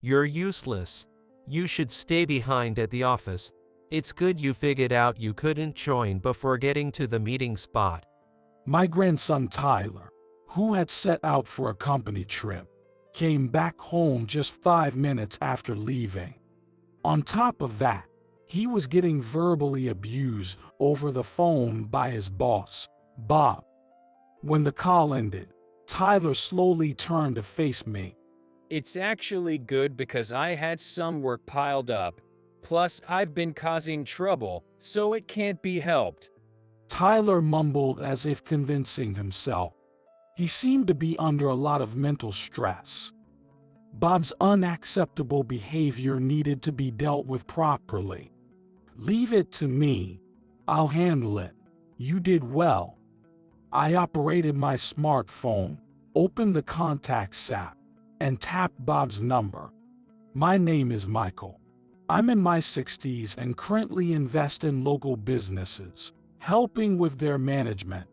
You're useless. You should stay behind at the office. It's good you figured out you couldn't join before getting to the meeting spot. My grandson Tyler, who had set out for a company trip, came back home just 5 minutes after leaving. On top of that, he was getting verbally abused over the phone by his boss, Bob. When the call ended, Tyler slowly turned to face me. It's actually good because I had some work piled up. Plus, I've been causing trouble, so it can't be helped. Tyler mumbled as if convincing himself. He seemed to be under a lot of mental stress. Bob's unacceptable behavior needed to be dealt with properly. Leave it to me. I'll handle it. You did well. I operated my smartphone, opened the contacts app, and tapped Bob's number. My name is Michael. I'm in my 60s and currently invest in local businesses, helping with their management.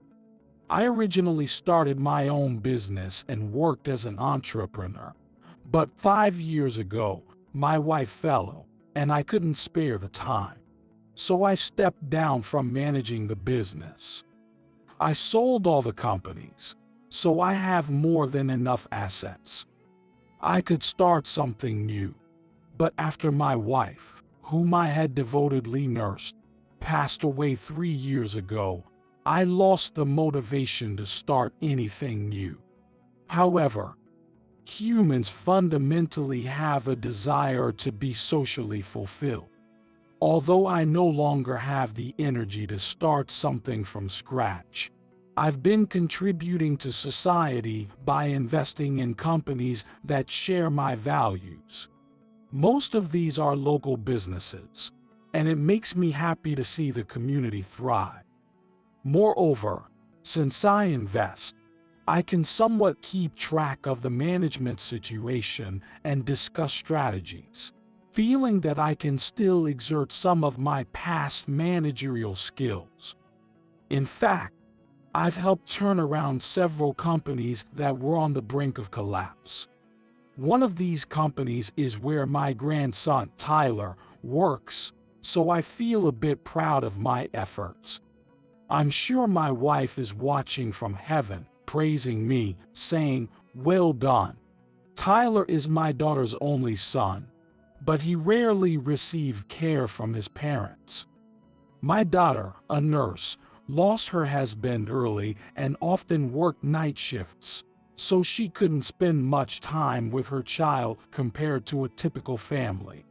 I originally started my own business and worked as an entrepreneur. But 5 years ago, my wife fell ill, and I couldn't spare the time. So I stepped down from managing the business. I sold all the companies, so I have more than enough assets. I could start something new. But after my wife, whom I had devotedly nursed, passed away 3 years ago, I lost the motivation to start anything new. However, humans fundamentally have a desire to be socially fulfilled. Although I no longer have the energy to start something from scratch, I've been contributing to society by investing in companies that share my values. Most of these are local businesses, and it makes me happy to see the community thrive. Moreover, since I invest, I can somewhat keep track of the management situation and discuss strategies, feeling that I can still exert some of my past managerial skills. In fact, I've helped turn around several companies that were on the brink of collapse. One of these companies is where my grandson Tyler works, so I feel a bit proud of my efforts. I'm sure my wife is watching from heaven, praising me, saying, "Well done." Tyler is my daughter's only son, but he rarely received care from his parents. My daughter, a nurse, lost her husband early and often worked night shifts, so she couldn't spend much time with her child compared to a typical family.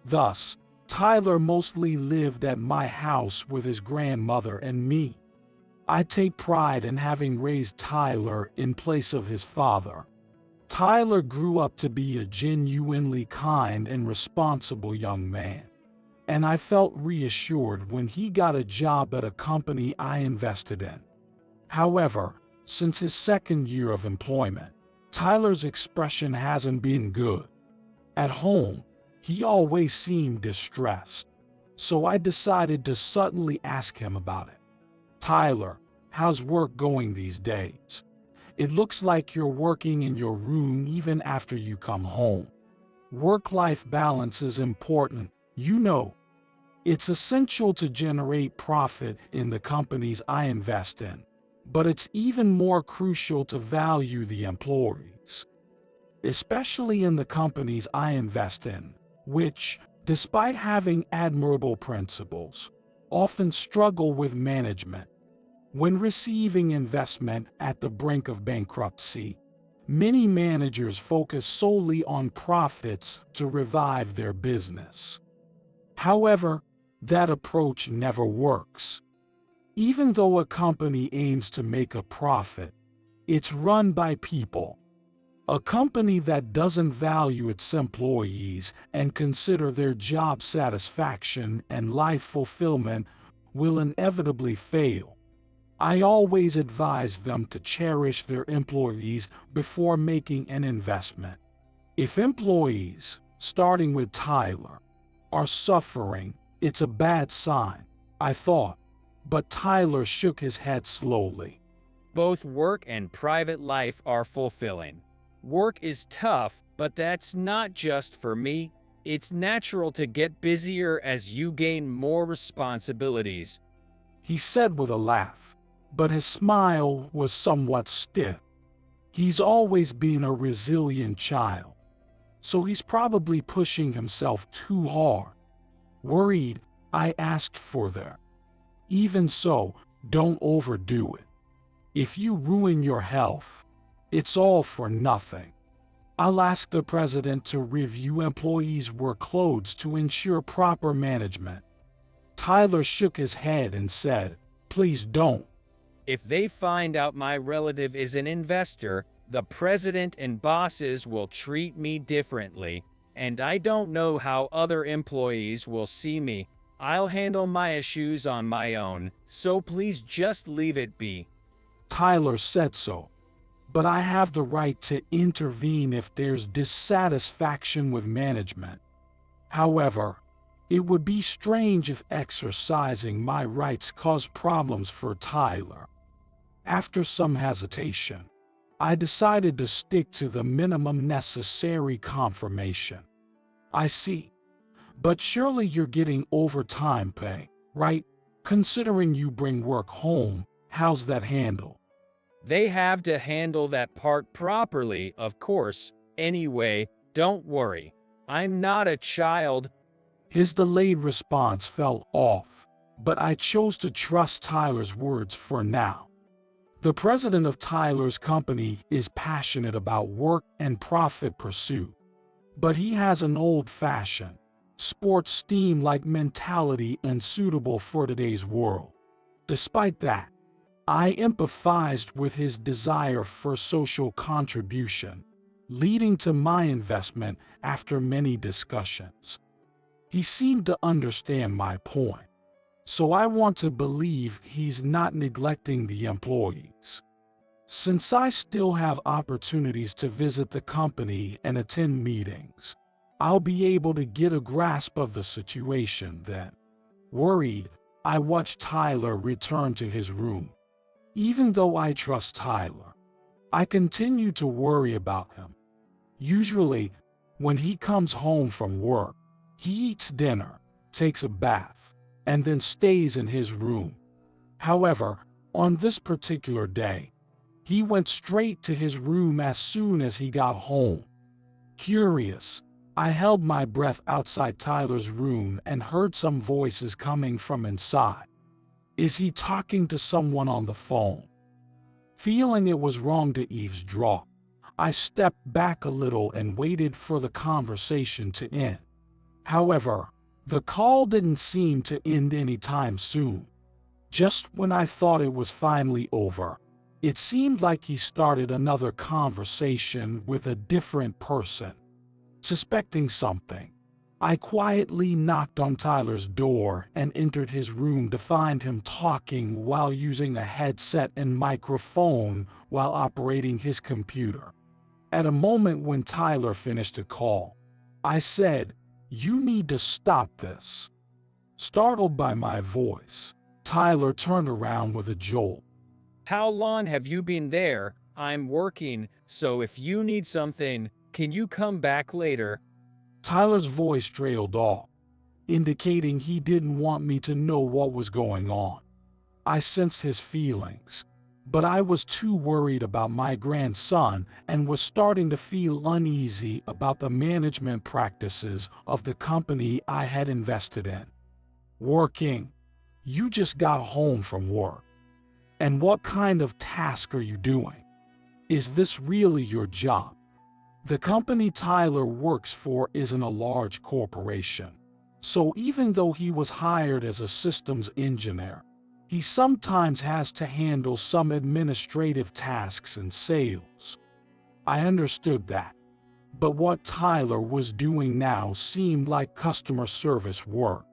Thus, Tyler mostly lived at my house with his grandmother and me. I take pride in having raised Tyler in place of his father. Tyler grew up to be a genuinely kind and responsible young man, and I felt reassured when he got a job at a company I invested in. However, since his second year of employment, Tyler's expression hasn't been good. At home, he always seemed distressed, so I decided to subtly ask him about it. "Tyler, how's work going these days? It looks like you're working in your room even after you come home. Work-life balance is important, you know. It's essential to generate profit in the companies I invest in, but it's even more crucial to value the employees, especially in the companies I invest in, which, despite having admirable principles, often struggle with management. When receiving investment at the brink of bankruptcy, many managers focus solely on profits to revive their business. However, that approach never works. Even though a company aims to make a profit, it's run by people. A company that doesn't value its employees and consider their job satisfaction and life fulfillment will inevitably fail. I always advise them to cherish their employees before making an investment. If employees, starting with Tyler, are suffering, it's a bad sign, I thought, but Tyler shook his head slowly. Both work and private life are fulfilling. Work is tough, But that's not just for me. It's natural to get busier as you gain more responsibilities. He said with a laugh, but his smile was somewhat stiff. He's always been a resilient child, so he's probably pushing himself too hard. Worried, I asked further. Even so, don't overdo it. If you ruin your health, it's all for nothing. I'll ask the president to review employees' workloads to ensure proper management. Tyler shook his head and said, please don't. If they find out my relative is an investor, the president and bosses will treat me differently, and I don't know how other employees will see me. I'll handle my issues on my own, so please just leave it be. Tyler said so, but I have the right to intervene if there's dissatisfaction with management. However, it would be strange if exercising my rights caused problems for Tyler. After some hesitation, I decided to stick to the minimum necessary confirmation. I see. But surely you're getting overtime pay, right? Considering you bring work home, how's that handled? They have to handle that part properly, of course. Anyway, don't worry. I'm not a child. His delayed response felt off, but I chose to trust Tyler's words for now. The president of Tyler's company is passionate about work and profit pursuit, but he has an old-fashioned, sports team-like mentality unsuitable for today's world. Despite that, I empathized with his desire for social contribution, leading to my investment after many discussions. He seemed to understand my point, so I want to believe he's not neglecting the employees. Since I still have opportunities to visit the company and attend meetings, I'll be able to get a grasp of the situation then. Worried, I watched Tyler return to his room. Even though I trust Tyler, I continue to worry about him. Usually, when he comes home from work, he eats dinner, takes a bath, and then stays in his room. However, on this particular day, he went straight to his room as soon as he got home. Curious, I held my breath outside Tyler's room and heard some voices coming from inside. Is he talking to someone on the phone? Feeling it was wrong to eavesdrop, I stepped back a little and waited for the conversation to end. However, the call didn't seem to end anytime soon. Just when I thought it was finally over, it seemed like he started another conversation with a different person. Suspecting something, I quietly knocked on Tyler's door and entered his room to find him talking while using a headset and microphone while operating his computer. At a moment when Tyler finished a call, I said, "You need to stop this." Startled by my voice, Tyler turned around with a jolt. How long have you been there? I'm working, so if you need something, can you come back later? Tyler's voice trailed off, indicating he didn't want me to know what was going on. I sensed his feelings, but I was too worried about my grandson and was starting to feel uneasy about the management practices of the company I had invested in. Working? You just got home from work. And what kind of task are you doing? Is this really your job? The company Tyler works for isn't a large corporation, so even though he was hired as a systems engineer, he sometimes has to handle some administrative tasks and sales. I understood that, but what Tyler was doing now seemed like customer service work.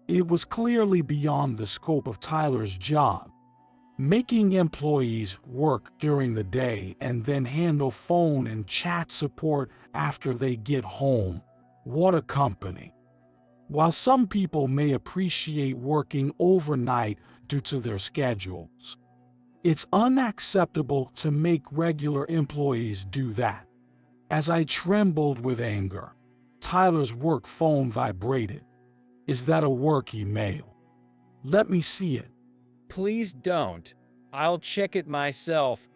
It was clearly beyond the scope of Tyler's job. Making employees work during the day and then handle phone and chat support after they get home. What a company. While some people may appreciate working overnight due to their schedules, it's unacceptable to make regular employees do that. As I trembled with anger, Tyler's work phone vibrated. Is that a work email? Let me see it. Please don't. I'll check it myself.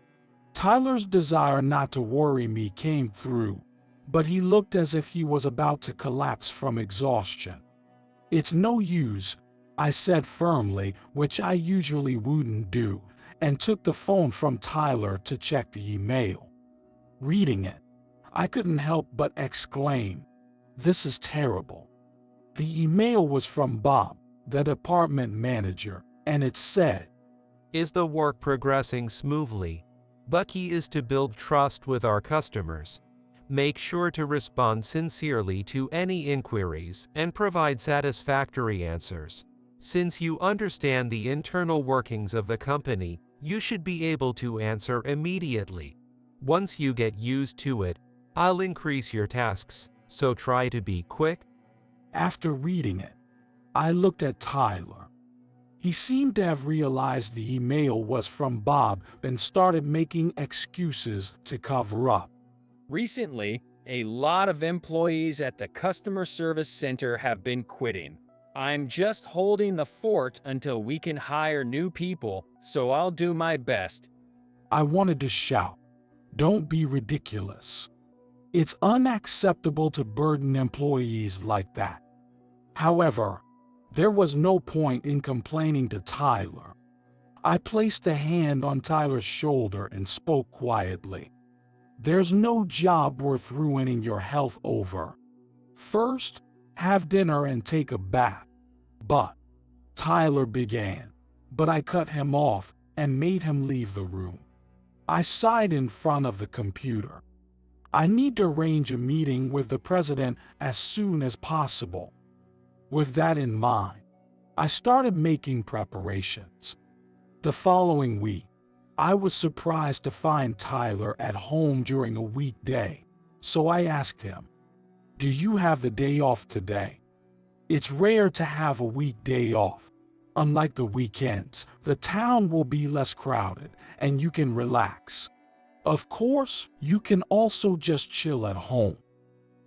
Tyler's desire not to worry me came through, but he looked as if he was about to collapse from exhaustion. It's no use, I said firmly, which I usually wouldn't do, and took the phone from Tyler to check the email. Reading it, I couldn't help but exclaim, "This is terrible." The email was from Bob, the department manager, and it said, Is the work progressing smoothly? The key is to build trust with our customers. Make sure to respond sincerely to any inquiries and provide satisfactory answers. Since you understand the internal workings of the company, you should be able to answer immediately. Once you get used to it, I'll increase your tasks, so try to be quick. After reading it, I looked at Tyler. He seemed to have realized the email was from Bob and started making excuses to cover up. Recently, a lot of employees at the customer service center have been quitting. I'm just holding the fort until we can hire new people, so I'll do my best. I wanted to shout, "Don't be ridiculous. It's unacceptable to burden employees like that." However, there was no point in complaining to Tyler. I placed a hand on Tyler's shoulder and spoke quietly. There's no job worth ruining your health over. First, have dinner and take a bath. But, Tyler began, but I cut him off and made him leave the room. I sighed in front of the computer. I need to arrange a meeting with the president as soon as possible. With that in mind, I started making preparations. The following week, I was surprised to find Tyler at home during a weekday, so I asked him, "Do you have the day off today?" It's rare to have a weekday off. Unlike the weekends, the town will be less crowded and you can relax. Of course, you can also just chill at home,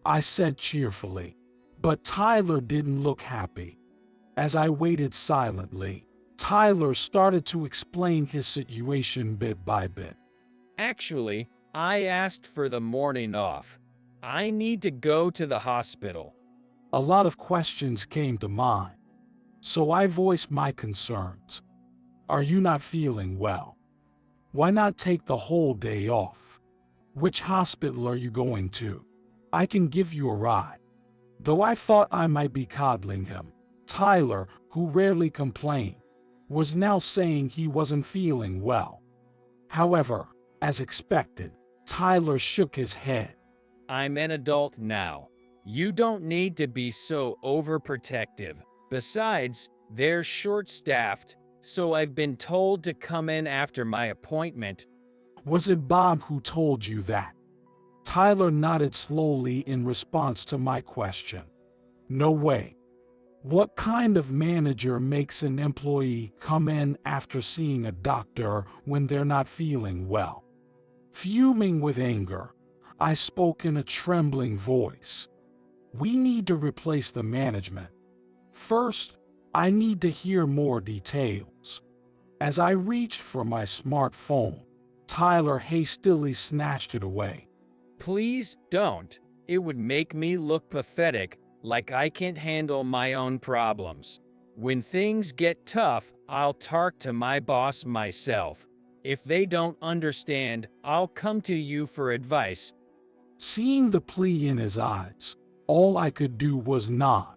I said cheerfully, but Tyler didn't look happy. As I waited silently, Tyler started to explain his situation bit by bit. Actually, I asked for the morning off. I need to go to the hospital. A lot of questions came to mind, so I voiced my concerns. Are you not feeling well? Why not take the whole day off? Which hospital are you going to? I can give you a ride. Though I thought I might be coddling him, Tyler, who rarely complained, was now saying he wasn't feeling well. However, as expected, Tyler shook his head. I'm an adult now. You don't need to be so overprotective. Besides, they're short-staffed, so I've been told to come in after my appointment. Was it Bob who told you that? Tyler nodded slowly in response to my question. No way. What kind of manager makes an employee come in after seeing a doctor when they're not feeling well? Fuming with anger, I spoke in a trembling voice. We need to replace the management. First, I need to hear more details. As I reached for my smartphone, Tyler hastily snatched it away. Please don't. It would make me look pathetic, like I can't handle my own problems. When things get tough, I'll talk to my boss myself. If they don't understand, I'll come to you for advice. Seeing the plea in his eyes, all I could do was nod.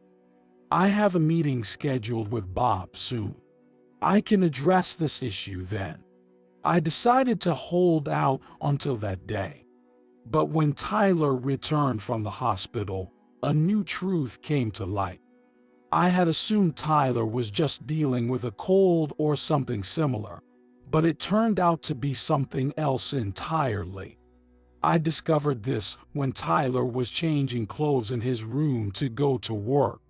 I have a meeting scheduled with Bob soon. I can address this issue then. I decided to hold out until that day. But when Tyler returned from the hospital, a new truth came to light. I had assumed Tyler was just dealing with a cold or something similar, but it turned out to be something else entirely. I discovered this when Tyler was changing clothes in his room to go to work.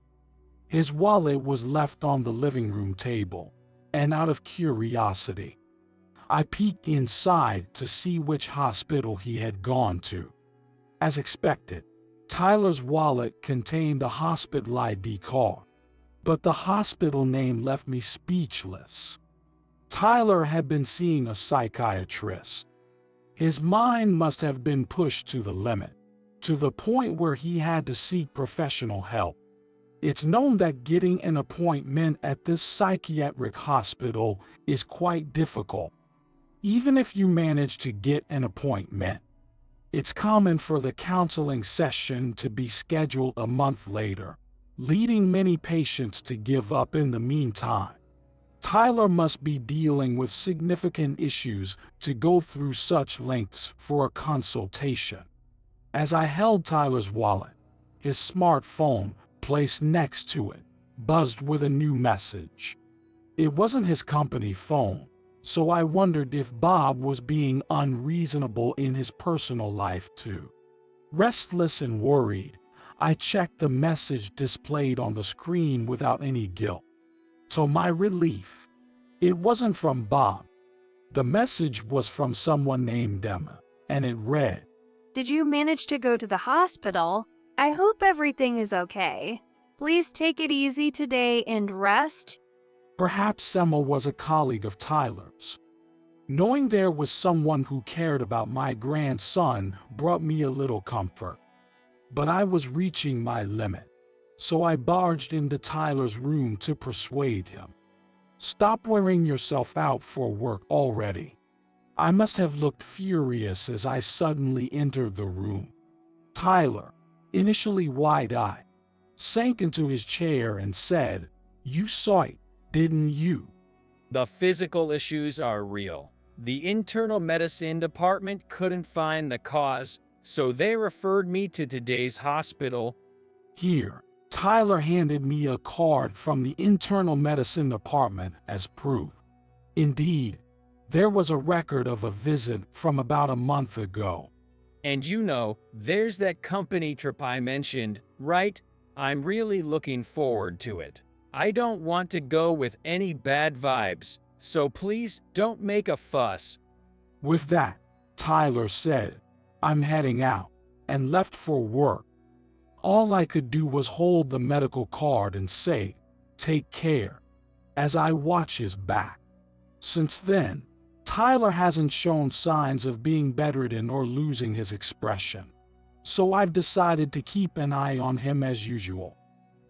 His wallet was left on the living room table, and out of curiosity, I peeked inside to see which hospital he had gone to. As expected, Tyler's wallet contained a hospital ID card, but the hospital name left me speechless. Tyler had been seeing a psychiatrist. His mind must have been pushed to the limit, to the point where he had to seek professional help. It's known that getting an appointment at this psychiatric hospital is quite difficult. Even if you manage to get an appointment, it's common for the counseling session to be scheduled a month later, leading many patients to give up in the meantime. Tyler must be dealing with significant issues to go through such lengths for a consultation. As I held Tyler's wallet, his smartphone, placed next to it, buzzed with a new message. It wasn't his company phone, so I wondered if Bob was being unreasonable in his personal life too. Restless and worried, I checked the message displayed on the screen without any guilt. To my relief, it wasn't from Bob. The message was from someone named Emma, and it read, "Did you manage to go to the hospital? I hope everything is okay. Please take it easy today and rest." Perhaps Emma was a colleague of Tyler's. Knowing there was someone who cared about my grandson brought me a little comfort. But I was reaching my limit, so I barged into Tyler's room to persuade him. "Stop wearing yourself out for work already." I must have looked furious as I suddenly entered the room. Tyler, initially wide-eyed, sank into his chair and said, "You saw it, didn't you?" The physical issues are real. The internal medicine department couldn't find the cause, so they referred me to today's hospital. Here, Tyler handed me a card from the internal medicine department as proof. Indeed, there was a record of a visit from about a month ago. And you know, there's that company trip I mentioned, right? I'm really looking forward to it. I don't want to go with any bad vibes, so please don't make a fuss. With that, Tyler said, "I'm heading out," and left for work. All I could do was hold the medical card and say, "Take care," as I watch his back. Since then, Tyler hasn't shown signs of being bedridden or losing his expression, so I've decided to keep an eye on him as usual.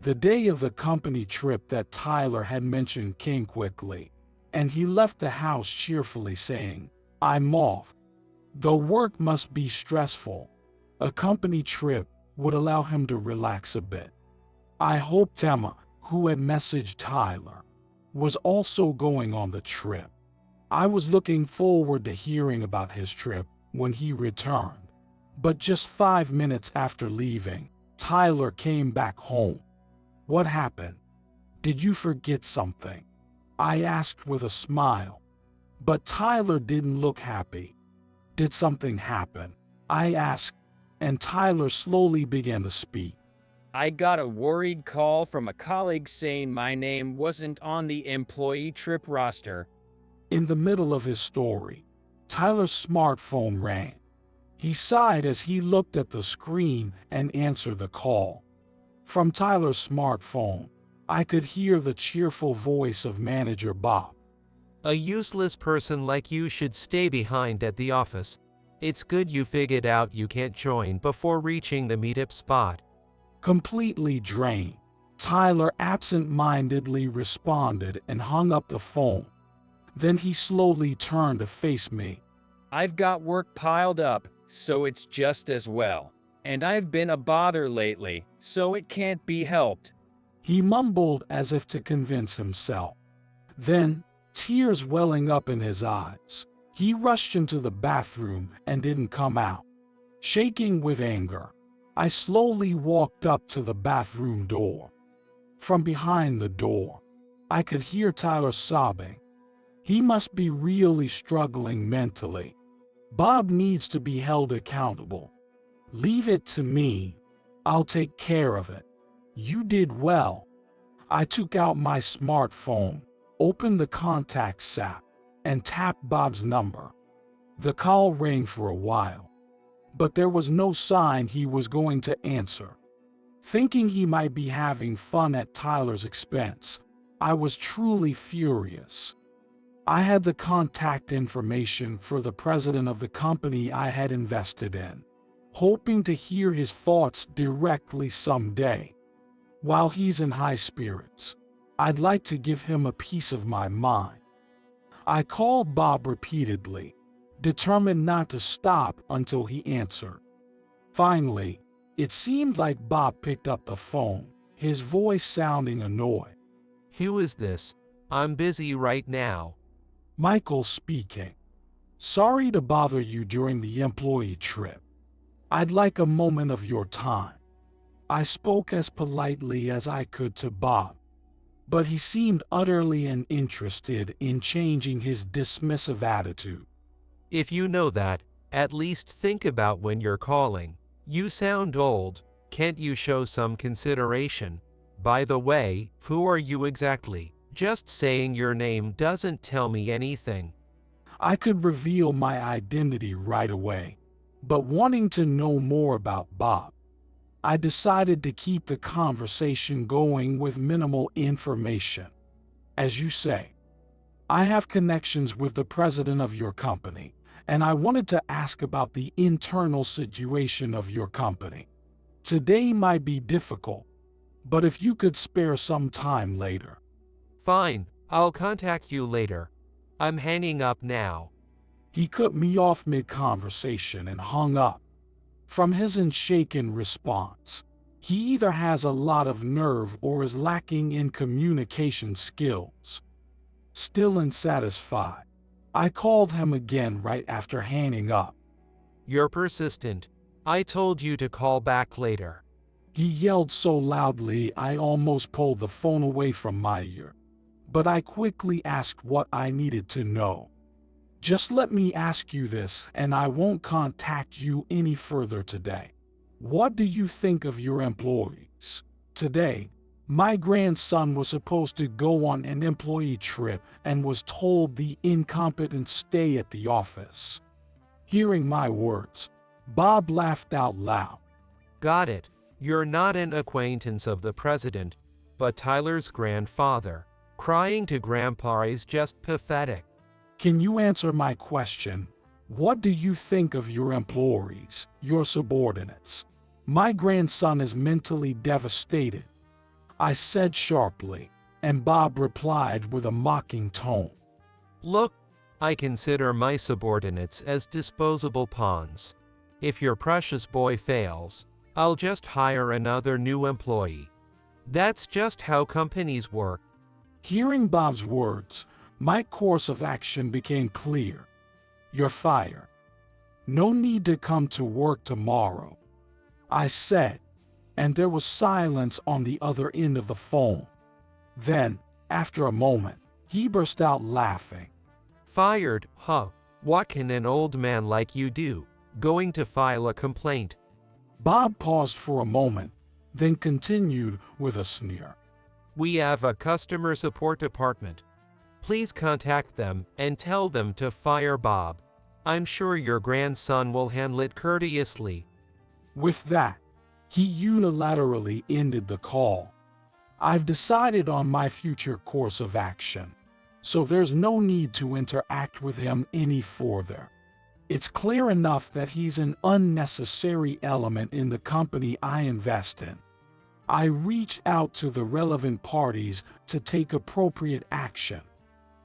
The day of the company trip that Tyler had mentioned came quickly, and he left the house cheerfully saying, "I'm off." Though work must be stressful, a company trip would allow him to relax a bit. I hoped Emma, who had messaged Tyler, was also going on the trip. I was looking forward to hearing about his trip when he returned. But just 5 minutes after leaving, Tyler came back home. "What happened? Did you forget something?" I asked with a smile. But Tyler didn't look happy. "Did something happen?" I asked, and Tyler slowly began to speak. I got a worried call from a colleague saying my name wasn't on the employee trip roster. In the middle of his story, Tyler's smartphone rang. He sighed as he looked at the screen and answered the call. From Tyler's smartphone, I could hear the cheerful voice of Manager Bob. A useless person like you should stay behind at the office. It's good you figured out you can't join before reaching the meetup spot. Completely drained, Tyler absent-mindedly responded and hung up the phone. Then he slowly turned to face me. I've got work piled up, so it's just as well. And I've been a bother lately, so it can't be helped. He mumbled as if to convince himself. Then, tears welling up in his eyes, he rushed into the bathroom and didn't come out. Shaking with anger, I slowly walked up to the bathroom door. From behind the door, I could hear Tyler sobbing. He must be really struggling mentally. Bob needs to be held accountable. "Leave it to me. I'll take care of it." "You did well." I took out my smartphone, opened the contacts app, and tapped Bob's number. The call rang for a while, but there was no sign he was going to answer. Thinking he might be having fun at Tyler's expense, I was truly furious. I had the contact information for the president of the company I had invested in, hoping to hear his thoughts directly someday. While he's in high spirits, I'd like to give him a piece of my mind. I called Bob repeatedly, determined not to stop until he answered. Finally, it seemed like Bob picked up the phone, his voice sounding annoyed. Who is this? I'm busy right now. Michael speaking. Sorry to bother you during the employee trip. I'd like a moment of your time. I spoke as politely as I could to Bob, but he seemed utterly uninterested in changing his dismissive attitude. If you know that, at least think about when you're calling. You sound old, can't you show some consideration? By the way, who are you exactly? Just saying your name doesn't tell me anything. I could reveal my identity right away, but wanting to know more about Bob, I decided to keep the conversation going with minimal information. As you say, I have connections with the president of your company, and I wanted to ask about the internal situation of your company. Today might be difficult, but if you could spare some time later. Fine, I'll contact you later. I'm hanging up now. He cut me off mid-conversation and hung up. From his unshaken response, he either has a lot of nerve or is lacking in communication skills. Still unsatisfied, I called him again right after hanging up. You're persistent. I told you to call back later. He yelled so loudly I almost pulled the phone away from my ear, but I quickly asked what I needed to know. Just let me ask you this, and I won't contact you any further today. What do you think of your employees? Today, my grandson was supposed to go on an employee trip and was told the incompetent stay at the office. Hearing my words, Bob laughed out loud. Got it. You're not an acquaintance of the president, but Tyler's grandfather. Crying to grandpa is just pathetic. Can you answer my question? What do you think of your employees, your subordinates? My grandson is mentally devastated, I said sharply, and Bob replied with a mocking tone. Look, I consider my subordinates as disposable pawns. If your precious boy fails, I'll just hire another new employee. That's just how companies work. Hearing Bob's words, my course of action became clear. You're fired. No need to come to work tomorrow, I said, and there was silence on the other end of the phone. Then, after a moment, he burst out laughing. Fired, huh? What can an old man like you do? Going to file a complaint? Bob paused for a moment, then continued with a sneer. We have a customer support department. Please contact them and tell them to fire Bob. I'm sure your grandson will handle it courteously. With that, he unilaterally ended the call. I've decided on my future course of action, so there's no need to interact with him any further. It's clear enough that he's an unnecessary element in the company I invest in. I reached out to the relevant parties to take appropriate action.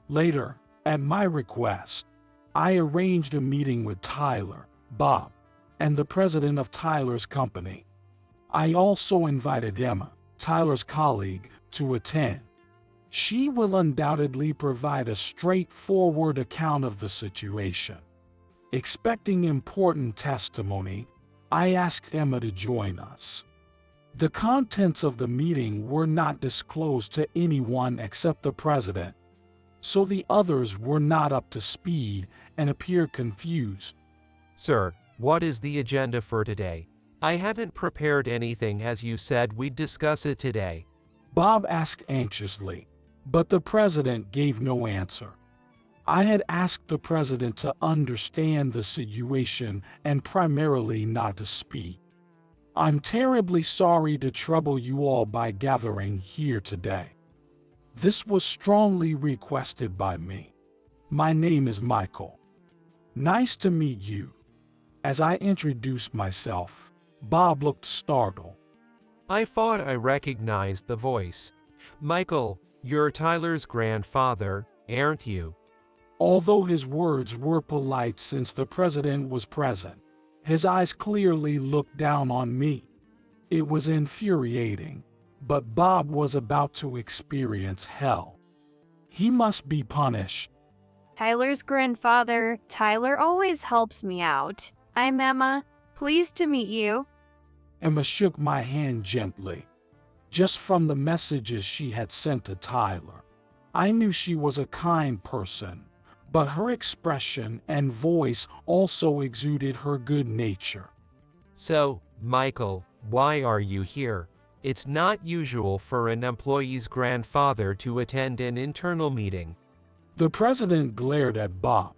Later, at my request, I arranged a meeting with Tyler, Bob, and the president of Tyler's company. I also invited Emma, Tyler's colleague, to attend. She will undoubtedly provide a straightforward account of the situation. Expecting important testimony, I asked Emma to join us. The contents of the meeting were not disclosed to anyone except the president, so the others were not up to speed and appeared confused. Sir, what is the agenda for today? I haven't prepared anything as you said we'd discuss it today. Bob asked anxiously, but the president gave no answer. I had asked the president to understand the situation and primarily not to speak. I'm terribly sorry to trouble you all by gathering here today. This was strongly requested by me. My name is Michael. Nice to meet you. As I introduced myself, Bob looked startled. I thought I recognized the voice. Michael, you're Tyler's grandfather, aren't you? Although his words were polite since the president was present, his eyes clearly looked down on me. It was infuriating, but Bob was about to experience hell. He must be punished. Tyler's grandfather, Tyler always helps me out. I'm Emma. Pleased to meet you. Emma shook my hand gently. Just from the messages she had sent to Tyler, I knew she was a kind person, but her expression and voice also exuded her good nature. So, Michael, why are you here? It's not usual for an employee's grandfather to attend an internal meeting. The president glared at Bob,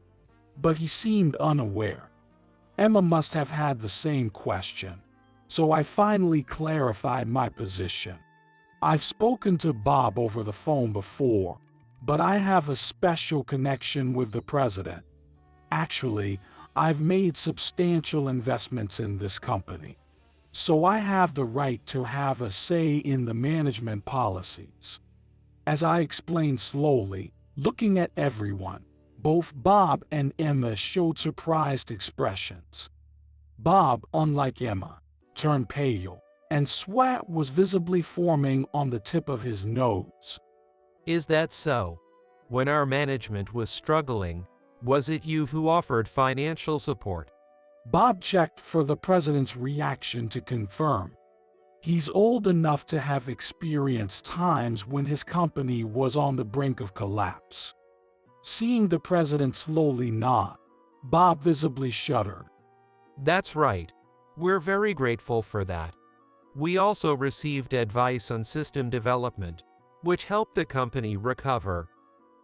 but he seemed unaware. Emma must have had the same question, so I finally clarified my position. I've spoken to Bob over the phone before, but I have a special connection with the president. Actually, I've made substantial investments in this company, so I have the right to have a say in the management policies. As I explained slowly, looking at everyone, both Bob and Emma showed surprised expressions. Bob, unlike Emma, turned pale, and sweat was visibly forming on the tip of his nose. Is that so? When our management was struggling, was it you who offered financial support? Bob checked for the president's reaction to confirm. He's old enough to have experienced times when his company was on the brink of collapse. Seeing the president slowly nod, Bob visibly shuddered. That's right. We're very grateful for that. We also received advice on system development, which helped the company recover.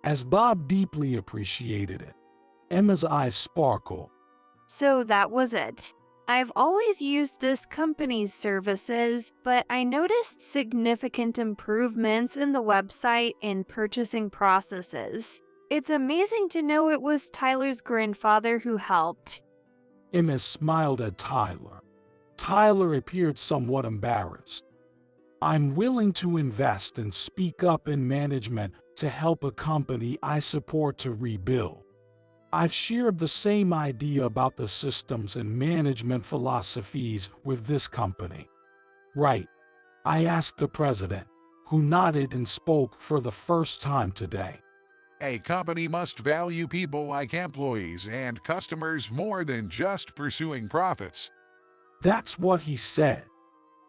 As Bob deeply appreciated it, Emma's eyes sparkled. So that was it. I've always used this company's services, but I noticed significant improvements in the website and purchasing processes. It's amazing to know it was Tyler's grandfather who helped. Emma smiled at Tyler. Tyler appeared somewhat embarrassed. I'm willing to invest and speak up in management to help a company I support to rebuild. I've shared the same idea about the systems and management philosophies with this company. Right, I asked the president, who nodded and spoke for the first time today. A company must value people like employees and customers more than just pursuing profits. That's what he said.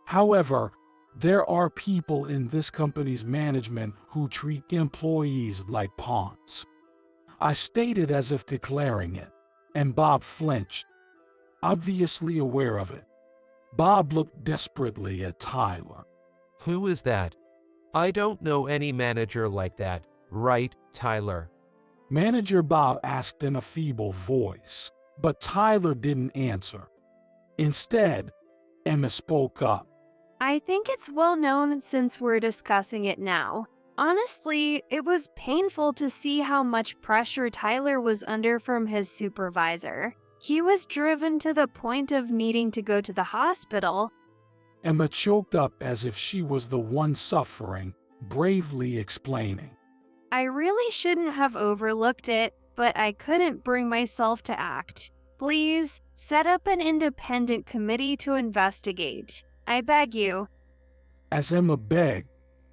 However, there are people in this company's management who treat employees like pawns. I stated as if declaring it, and Bob flinched, obviously aware of it. Bob looked desperately at Tyler. Who is that? I don't know any manager like that, right, Tyler? Manager Bob asked in a feeble voice, but Tyler didn't answer. Instead, Emma spoke up. I think it's well known since we're discussing it now. Honestly, it was painful to see how much pressure Tyler was under from his supervisor. He was driven to the point of needing to go to the hospital. Emma choked up as if she was the one suffering, bravely explaining. I really shouldn't have overlooked it, but I couldn't bring myself to act. Please, set up an independent committee to investigate. I beg you. As Emma begged,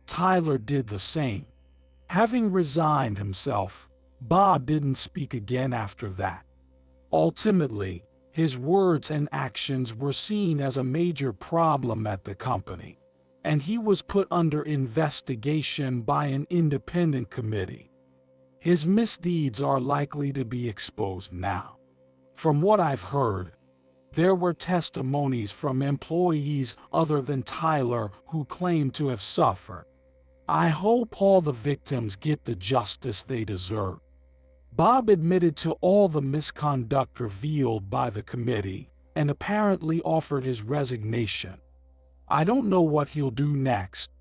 Tyler did the same. Having resigned himself, Bob didn't speak again after that. Ultimately, his words and actions were seen as a major problem at the company, and he was put under investigation by an independent committee. His misdeeds are likely to be exposed now. From what I've heard, there were testimonies from employees other than Tyler who claimed to have suffered. I hope all the victims get the justice they deserve. Bob admitted to all the misconduct revealed by the committee and apparently offered his resignation. I don't know what he'll do next,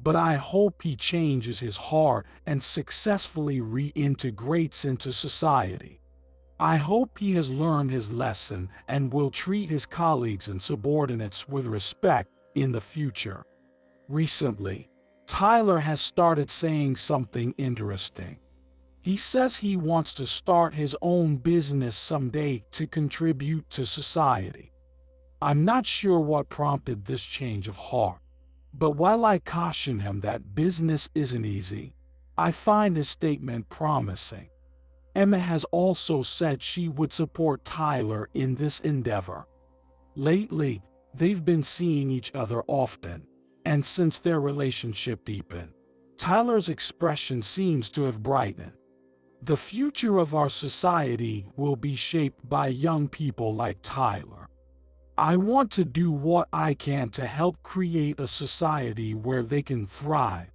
but I hope he changes his heart and successfully reintegrates into society. I hope he has learned his lesson and will treat his colleagues and subordinates with respect in the future. Recently, Tyler has started saying something interesting. He says he wants to start his own business someday to contribute to society. I'm not sure what prompted this change of heart, but while I caution him that business isn't easy, I find his statement promising. Emma has also said she would support Tyler in this endeavor. Lately, they've been seeing each other often, and since their relationship deepened, Tyler's expression seems to have brightened. The future of our society will be shaped by young people like Tyler. I want to do what I can to help create a society where they can thrive